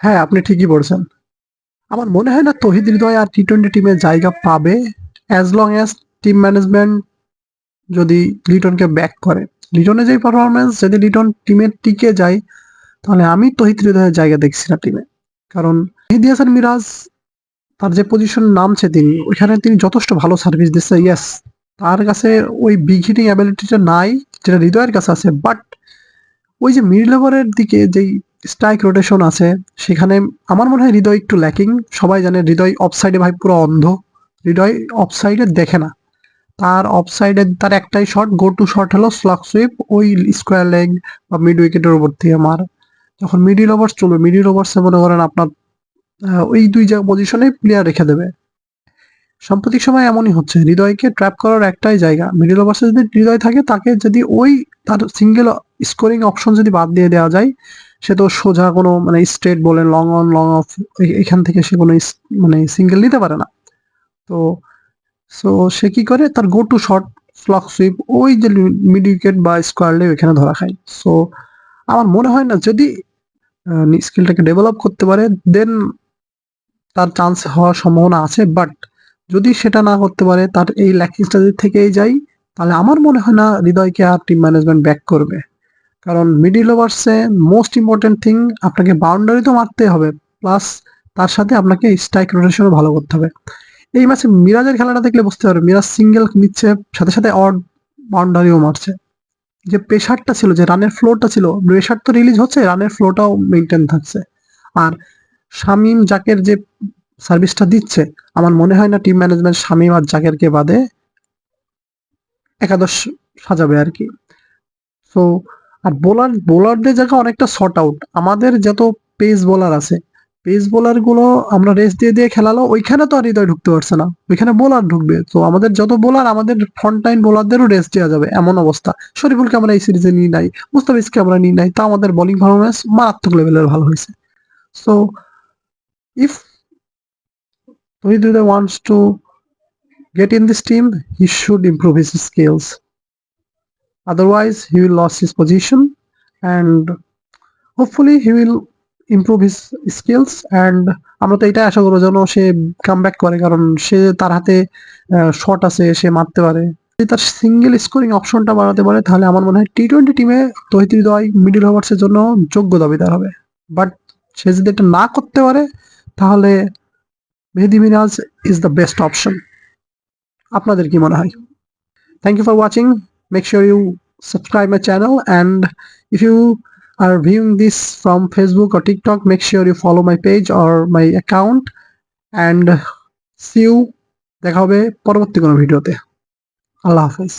হ্যাঁ, আপনি ঠিকই বলছেন। আমার মনে হয় না তহিদ হৃদয় আর টি-20 টিমে জায়গা পাবে as long as team management যদি লিটনকে ব্যাক করে। লিটনের যে পারফরম্যান্স যদি লিটন টিমে টিকে যায় তাহলে আমি তহিদ হৃদয়ের জায়গা দেখছি না টিমে। কারণ মেহেদী হাসান মিরাজ তার যে পজিশন নামছে তিনি ওইখানে তিনি যথেষ্ট ভালো সার্ভিস দিচ্ছে, ইয়েস। তার কাছে ওই বিগ হিটিং অ্যাবিলিটিটা নাই যেটা হৃদয়ের কাছে আছে, বাট ওই যে মিডল ওভারের দিকে যেই স্ট্রাইক রোটেশন আছে সেখানে আমার মনে হয় হৃদয় একটু ল্যাকিং। সবাই জানে হৃদয় অফসাইডে ভাই পুরো অন্ধ। হৃদয় অফসাইডে দেখে না। তার অফসাইডে তার একটাই শট, গো টু শট হলো স্লাগ সুইপ, ওই স্কোয়ার লেগ বা মিড উইকেটের উপর থেকে মার। যখন মিডিল ওভার্স চলবে, মিডিল ওভার্সে মনে করেন আপনার ওই দুই জায়গা পজিশনে প্লেয়ার রেখে দেবে। সাম্প্রতিক সময় এমনই হচ্ছে, হৃদয়কে ট্র্যাপ করার একটাই জায়গা মিডিল ওভার্সে যদি হৃদয় থাকে তাকে যদি ওই তার সিঙ্গেল স্কোরিং অপশন যদি বাদ দিয়ে দেওয়া যায়, সে তো সোজা কোনো মানে স্ট্রেট বলেন লং অন লং অফ এখান থেকে সে কোনো মানে সিঙ্গেল নিতে পারে না। তো সো সে কি করে তার go to shot flick sweep ওই যে মিড উইকেট বা স্কোয়ার লেগ ওইখানে ধরা খায়। সো আমার মনে হয় না যদি স্কিলটাকে ডেভেলপ করতে পারে দেন তার চান্স হওয়ার সম্ভাবনা আছে, বাট যদি সেটা না করতে পারে তার এই ল্যাকিংসটা যদি থেকেই যায় তাহলে আমার মনে হয় না হৃদয়কে আর টিম ম্যানেজমেন্ট ব্যাক করবে। কারণ মিডিল ওভার্সে মোস্ট ইম্পর্টেন্ট থিং আপনাকে বাউন্ডারি তো মারতে হবে, প্লাস তার সাথে আপনাকে স্ট্রাইক রোটেশনও ভালো করতে হবে। এই ম্যাচে মিরাজের খেলাটা দেখলে বুঝতে পারবে মিরাজ সিঙ্গেল নিচ্ছে সাথে সাথে অড বাউন্ডারিও মারছে। যে প্রেশারটা ছিল, যে রানের ফ্লোটা ছিল, প্রেশার তো রিলিজ হচ্ছে, রানের ফ্লোটাও মেনটেন থাকছে। আর শামীম জাকের যে সার্ভিসটা দিচ্ছে আমার মনে হয় না টিম ম্যানেজমেন্ট শামীম আর জাকেরকে বাদে একাদশ সাজাবে আর কি। সো আর বোলারদের জায়গা অনেকটা শর্ট আউট। আমাদের যত পেস বোলার আছে, পেস বোলার গুলো আমরা রেস্ট দিয়ে দিয়ে খেলালো, ওইখানে তো আর হৃদয় ঢুকতে পারছে না, ওইখানে বোলার ঢুকবে। তো আমাদের যত বোলার আমাদের ফ্রন্ট-লাইন বোলারদেরও রেস্ট দেওয়া যাবে এমন অবস্থা। শরীফুলকে আমরা এই সিরিজে নিই নাই, মুস্তাফিজকে আমরা নিই নাই, তা আমাদের বোলিং পারফরমেন্স মারাত্মক লেভেলের ভালো হয়েছে। So if Rohit wants to get in this team, he should improve his skills. Otherwise, he will lose his position, and hopefully he will improve his skills. And আমরা তো এটাই আশা করবো যেন সে কাম ব্যাক করে, কারণ সে তার হাতে শট আছে, সে মারতে পারে। যদি তার সিঙ্গেল স্কোরিং অপশনটা বাড়াতে পারে তাহলে আমার মনে হয় টি-20 টিমে তহিদ হৃদয় মিডল ওভার্সের জন্য যোগ্য দাবিদার হবে। বাট সে যদি এটা না করতে পারে তাহলে Mehedi Miraz is the best option. আপনাদের কি মনে হয়? Thank you for watching. Make sure you subscribe my channel, and if you are viewing this from Facebook or TikTok, make sure you follow my page or my account, and see you দেখা হবে পরবর্তী কোনো ভিডিওতে। আল্লাহ হাফেজ।